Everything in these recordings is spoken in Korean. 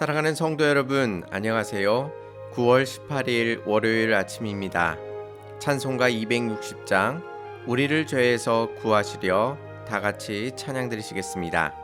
사랑하는 성도 여러분, 안녕하세요. 9월 18일 월요일 아침입니다. 찬송가 260장 우리를 죄에서 구하시려 다 같이 찬양 드리시겠습니다.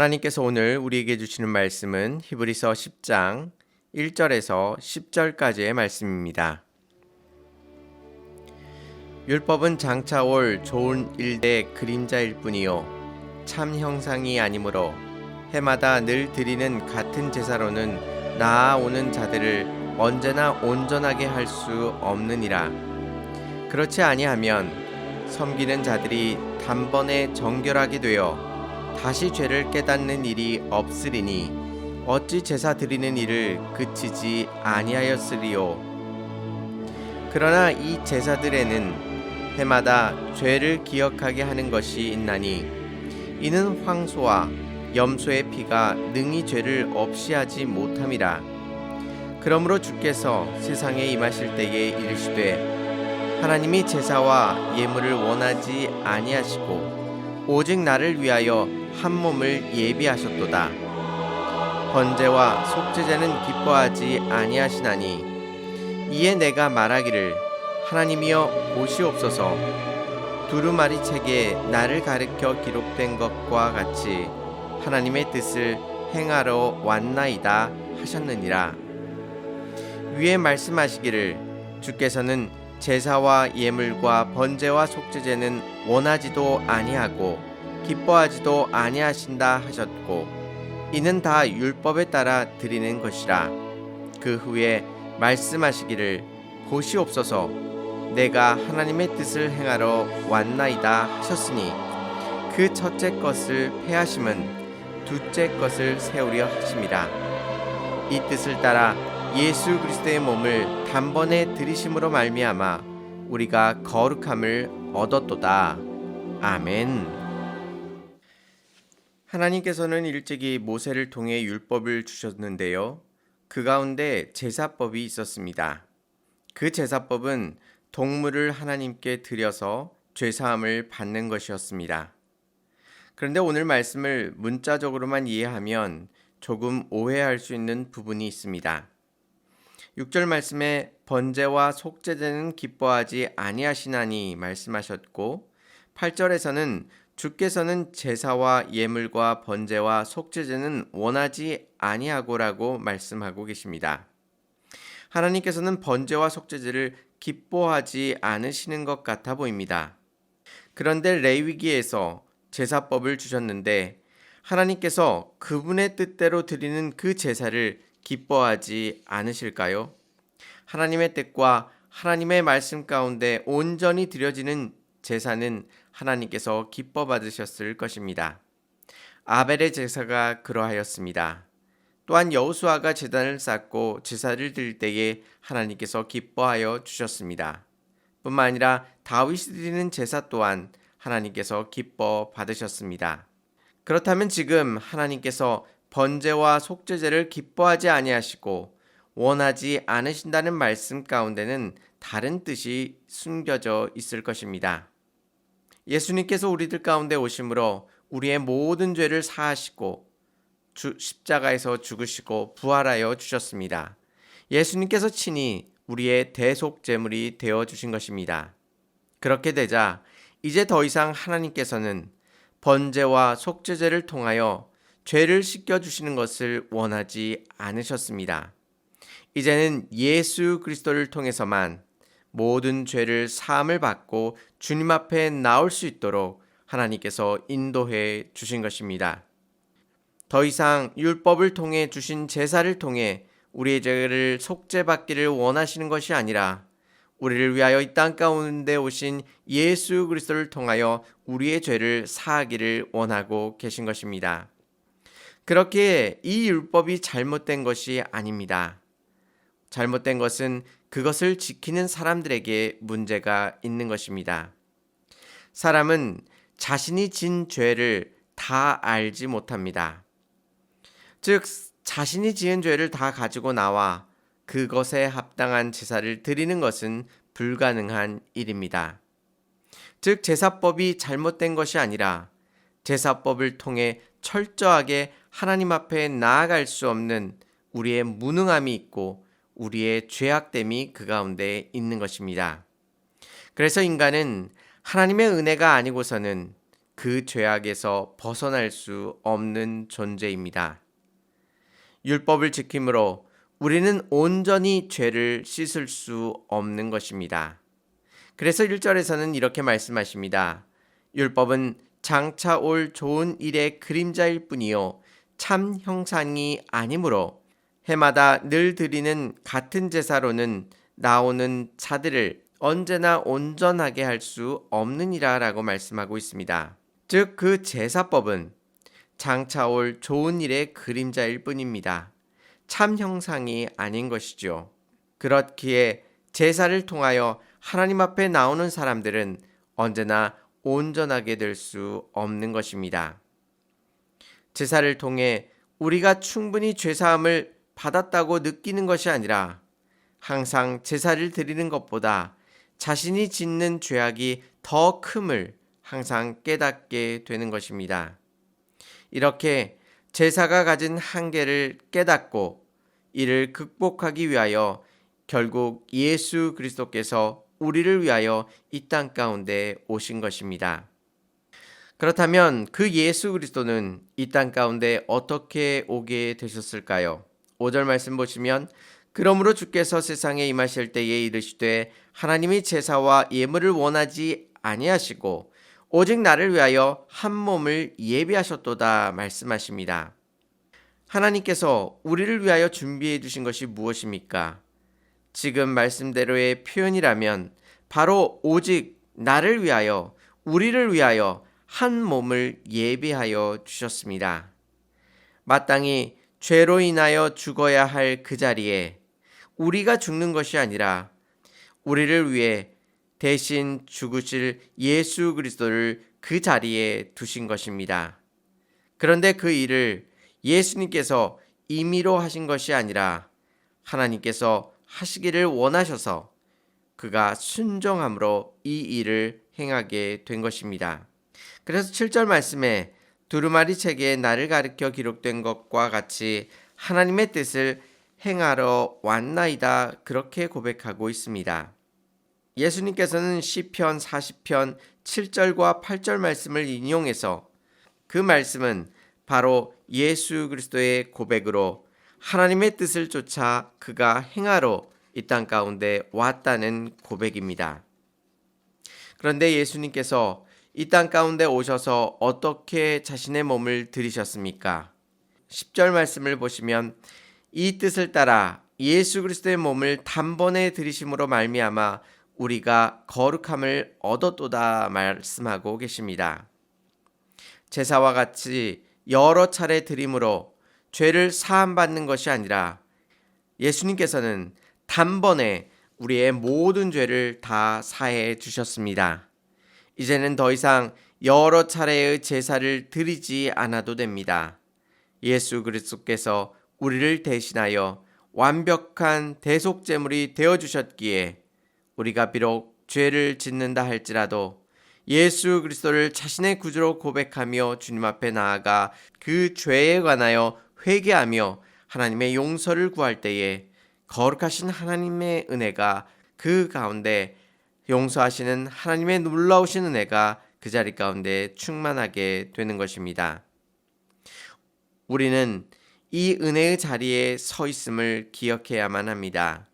하나님께서 오늘 우리에게 주시는 말씀은 히브리서 10장 1절에서 10절까지의 말씀입니다. 율법은 장차 올 좋은 일대의 그림자일 뿐이요 참 형상이 아니므로 해마다 늘 드리는 같은 제사로는 나아오는 자들을 언제나 온전하게 할 수 없느니라. 그렇지 아니하면 섬기는 자들이 단번에 정결하게 되어 다시 죄를 깨닫는 일이 없으리니 어찌 제사 드리는 일을 그치지 아니하였으리요. 그러나 이 제사들에는 해마다 죄를 기억하게 하는 것이 있나니 이는 황소와 염소의 피가 능히 죄를 없이 하지 못함이라. 그러므로 주께서 세상에 임하실 때에 이르시되 하나님이 제사와 예물을 원하지 아니하시고 오직 나를 위하여 한 몸을 예비하셨도다. 번제와 속죄제는 기뻐하지 아니하시나니 이에 내가 말하기를 하나님이여 보시옵소서 두루마리 책에 나를 가르쳐 기록된 것과 같이 하나님의 뜻을 행하러 왔나이다 하셨느니라. 위에 말씀하시기를 주께서는 제사와 예물과 번제와 속죄제는 원하지도 아니하고 기뻐하지도 아니하신다 하셨고 이는 다 율법에 따라 드리는 것이라. 그 후에 말씀하시기를 보시옵소서 내가 하나님의 뜻을 행하러 왔나이다 하셨으니 그 첫째 것을 패하심은 둘째 것을 세우려 하심이라. 이 뜻을 따라 예수 그리스도의 몸을 단번에 들이심으로 말미암아 우리가 거룩함을 얻었도다. 아멘. 하나님께서는 일찍이 모세를 통해 율법을 주셨는데요. 그 가운데 제사법이 있었습니다. 그 제사법은 동물을 하나님께 드려서 죄사함을 받는 것이었습니다. 그런데 오늘 말씀을 문자적으로만 이해하면 조금 오해할 수 있는 부분이 있습니다. 6절 말씀에 번제와 속죄제는 기뻐하지 아니하시나니 말씀하셨고 8절에서는 주께서는 제사와 예물과 번제와 속죄제는 원하지 아니하고라고 말씀하고 계십니다. 하나님께서는 번제와 속죄제를 기뻐하지 않으시는 것 같아 보입니다. 그런데 레위기에서 제사법을 주셨는데 하나님께서 그분의 뜻대로 드리는 그 제사를 기뻐하지 않으실까요? 하나님의 뜻과 하나님의 말씀 가운데 온전히 드려지는 제사는 하나님께서 기뻐 받으셨을 것입니다. 아벨의 제사가 그러하였습니다. 또한 여호수아가 제단을 쌓고 제사를 드릴 때에 하나님께서 기뻐하여 주셨습니다. 뿐만 아니라 다윗이 드리는 제사 또한 하나님께서 기뻐 받으셨습니다. 그렇다면 지금 하나님께서 번제와 속죄제를 기뻐하지 아니하시고 원하지 않으신다는 말씀 가운데는 다른 뜻이 숨겨져 있을 것입니다. 예수님께서 우리들 가운데 오심으로 우리의 모든 죄를 사하시고 십자가에서 죽으시고 부활하여 주셨습니다. 예수님께서 친히 우리의 대속제물이 되어 주신 것입니다. 그렇게 되자 이제 더 이상 하나님께서는 번제와 속죄제를 통하여 죄를 씻겨주시는 것을 원하지 않으셨습니다. 이제는 예수 그리스도를 통해서만 모든 죄를 사함을 받고 주님 앞에 나올 수 있도록 하나님께서 인도해 주신 것입니다. 더 이상 율법을 통해 주신 제사를 통해 우리의 죄를 속죄받기를 원하시는 것이 아니라 우리를 위하여 이 땅 가운데 오신 예수 그리스도를 통하여 우리의 죄를 사하기를 원하고 계신 것입니다. 그렇게 이 율법이 잘못된 것이 아닙니다. 잘못된 것은 그것을 지키는 사람들에게 문제가 있는 것입니다. 사람은 자신이 진 죄를 다 알지 못합니다. 즉, 자신이 지은 죄를 다 가지고 나와 그것에 합당한 제사를 드리는 것은 불가능한 일입니다. 즉, 제사법이 잘못된 것이 아니라 제사법을 통해 철저하게 하나님 앞에 나아갈 수 없는 우리의 무능함이 있고 우리의 죄악됨이 그 가운데 있는 것입니다. 그래서 인간은 하나님의 은혜가 아니고서는 그 죄악에서 벗어날 수 없는 존재입니다. 율법을 지킴으로 우리는 온전히 죄를 씻을 수 없는 것입니다. 그래서 1절에서는 이렇게 말씀하십니다. 율법은 장차 올 좋은 일의 그림자일 뿐이요 참 형상이 아니므로 해마다 늘 드리는 같은 제사로는 나오는 자들을 언제나 온전하게 할 수 없느니라 라고 말씀하고 있습니다. 즉 그 제사법은 장차 올 좋은 일의 그림자일 뿐입니다. 참 형상이 아닌 것이죠. 그렇기에 제사를 통하여 하나님 앞에 나오는 사람들은 언제나 온전하게 될 수 없는 것입니다. 제사를 통해 우리가 충분히 죄사함을 받았다고 느끼는 것이 아니라 항상 제사를 드리는 것보다 자신이 짓는 죄악이 더 큼을 항상 깨닫게 되는 것입니다. 이렇게 제사가 가진 한계를 깨닫고 이를 극복하기 위하여 결국 예수 그리스도께서 우리를 위하여 이 땅 가운데 오신 것입니다. 그렇다면 그 예수 그리스도는 이 땅 가운데 어떻게 오게 되셨을까요? 5절 말씀 보시면 그러므로 주께서 세상에 임하실 때에 이르시되 하나님이 제사와 예물을 원하지 아니하시고 오직 나를 위하여 한 몸을 예비하셨도다 말씀하십니다. 하나님께서 우리를 위하여 준비해 주신 것이 무엇입니까? 지금 말씀대로의 표현이라면 바로 오직 나를 위하여, 우리를 위하여 한 몸을 예비하여 주셨습니다. 마땅히 죄로 인하여 죽어야 할 그 자리에 우리가 죽는 것이 아니라 우리를 위해 대신 죽으실 예수 그리스도를 그 자리에 두신 것입니다. 그런데 그 일을 예수님께서 임의로 하신 것이 아니라 하나님께서 하시기를 원하셔서 그가 순종함으로 이 일을 행하게 된 것입니다. 그래서 7절 말씀에 두루마리 책에 나를 가리켜 기록된 것과 같이 하나님의 뜻을 행하러 왔나이다, 그렇게 고백하고 있습니다. 예수님께서는 시편 40편 7절과 8절 말씀을 인용해서 그 말씀은 바로 예수 그리스도의 고백으로 하나님의 뜻을 쫓아 그가 행하러 이 땅 가운데 왔다는 고백입니다. 그런데 예수님께서 이 땅 가운데 오셔서 어떻게 자신의 몸을 들이셨습니까? 10절 말씀을 보시면 이 뜻을 따라 예수 그리스도의 몸을 단번에 들이심으로 말미암아 우리가 거룩함을 얻었도다 말씀하고 계십니다. 제사와 같이 여러 차례 드림으로 죄를 사함받는 것이 아니라 예수님께서는 단번에 우리의 모든 죄를 다 사해 주셨습니다. 이제는 더 이상 여러 차례의 제사를 드리지 않아도 됩니다. 예수 그리스도께서 우리를 대신하여 완벽한 대속제물이 되어주셨기에 우리가 비록 죄를 짓는다 할지라도 예수 그리스도를 자신의 구주로 고백하며 주님 앞에 나아가 그 죄에 관하여 회개하며 하나님의 용서를 구할 때에 거룩하신 하나님의 은혜가 그 가운데, 용서하시는 하나님의 놀라우신 은혜가 그 자리 가운데 충만하게 되는 것입니다. 우리는 이 은혜의 자리에 서 있음을 기억해야만 합니다.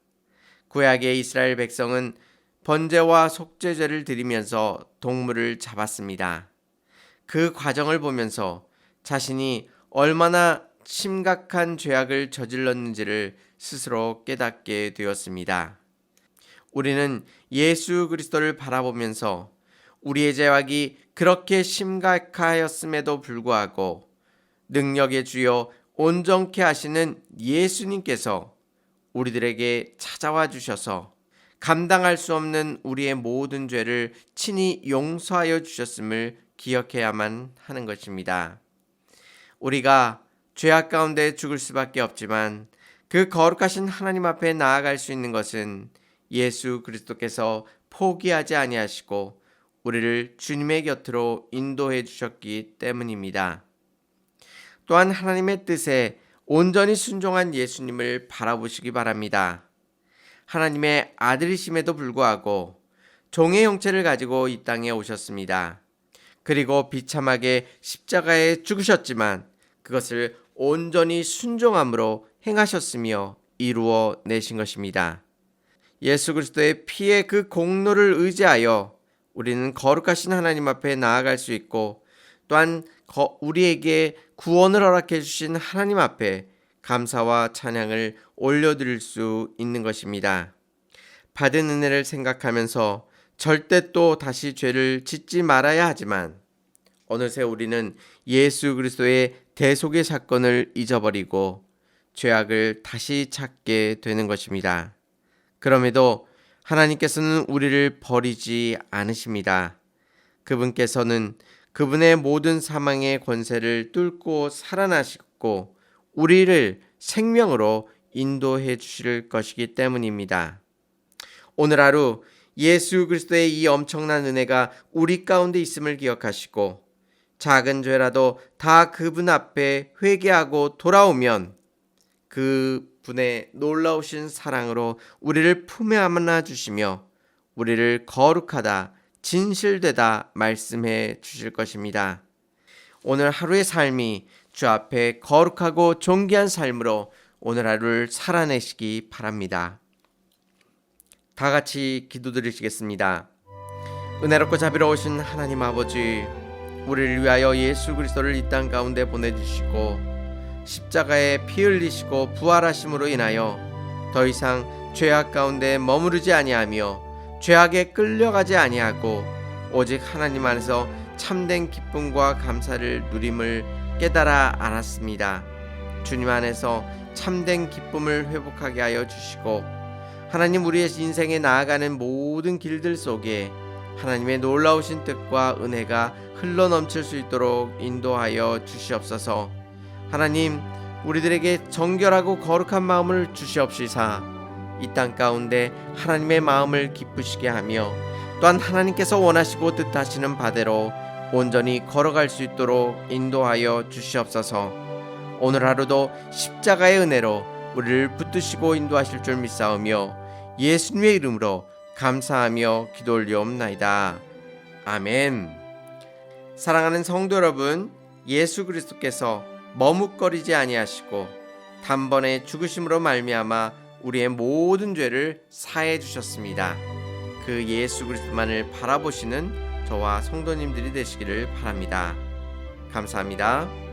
구약의 이스라엘 백성은 번제와 속죄제를 드리면서 동물을 잡았습니다. 그 과정을 보면서 자신이 얼마나 심각한 죄악을 저질렀는지를 스스로 깨닫게 되었습니다. 우리는 예수 그리스도를 바라보면서 우리의 죄악이 그렇게 심각하였음에도 불구하고 능력의 주여 온전케 하시는 예수님께서 우리들에게 찾아와 주셔서 감당할 수 없는 우리의 모든 죄를 친히 용서하여 주셨음을 기억해야만 하는 것입니다. 우리가 죄악 가운데 죽을 수밖에 없지만 그 거룩하신 하나님 앞에 나아갈 수 있는 것은 예수 그리스도께서 포기하지 아니하시고 우리를 주님의 곁으로 인도해 주셨기 때문입니다. 또한 하나님의 뜻에 온전히 순종한 예수님을 바라보시기 바랍니다. 하나님의 아들이심에도 불구하고 종의 형체를 가지고 이 땅에 오셨습니다. 그리고 비참하게 십자가에 죽으셨지만 그것을 온전히 순종함으로 행하셨으며 이루어 내신 것입니다. 예수 그리스도의 피의 그 공로를 의지하여 우리는 거룩하신 하나님 앞에 나아갈 수 있고, 또한 우리에게 구원을 허락해 주신 하나님 앞에 감사와 찬양을 올려드릴 수 있는 것입니다. 받은 은혜를 생각하면서 절대 또 다시 죄를 짓지 말아야 하지만 어느새 우리는 예수 그리스도의 대속의 사건을 잊어버리고 죄악을 다시 찾게 되는 것입니다. 그럼에도 하나님께서는 우리를 버리지 않으십니다. 그분께서는 그분의 모든 사망의 권세를 뚫고 살아나시고 우리를 생명으로 인도해 주실 것이기 때문입니다. 오늘 하루 예수 그리스도의 이 엄청난 은혜가 우리 가운데 있음을 기억하시고 작은 죄라도 다 그분 앞에 회개하고 돌아오면 그분의 놀라우신 사랑으로 우리를 품에 안아 주시며 우리를 거룩하다, 진실되다 말씀해 주실 것입니다. 오늘 하루의 삶이 주 앞에 거룩하고 존귀한 삶으로 오늘 하루를 살아내시기 바랍니다. 다 같이 기도드리시겠습니다. 은혜롭고 자비로우신 하나님 아버지, 우리를 위하여 예수 그리스도를 이 땅 가운데 보내주시고 십자가에 피 흘리시고 부활하심으로 인하여 더 이상 죄악 가운데 머무르지 아니하며 죄악에 끌려가지 아니하고 오직 하나님 안에서 참된 기쁨과 감사를 누림을 깨달아 알았습니다. 주님 안에서 참된 기쁨을 회복하게 하여 주시고 하나님 우리의 인생에 나아가는 모든 길들 속에 하나님의 놀라우신 뜻과 은혜가 흘러넘칠 수 있도록 인도하여 주시옵소서. 하나님 우리들에게 정결하고 거룩한 마음을 주시옵시사 이 땅 가운데 하나님의 마음을 기쁘시게 하며 또한 하나님께서 원하시고 뜻하시는 바대로 온전히 걸어갈 수 있도록 인도하여 주시옵소서. 오늘 하루도 십자가의 은혜로 우리를 붙드시고 인도하실 줄 믿사오며 예수님의 이름으로 감사하며 기도 올리옵나이다. 아멘. 사랑하는 성도 여러분, 예수 그리스도께서 머뭇거리지 아니하시고 단번에 죽으심으로 말미암아 우리의 모든 죄를 사해 주셨습니다. 그 예수 그리스도만을 바라보시는 저와 성도님들이 되시기를 바랍니다. 감사합니다.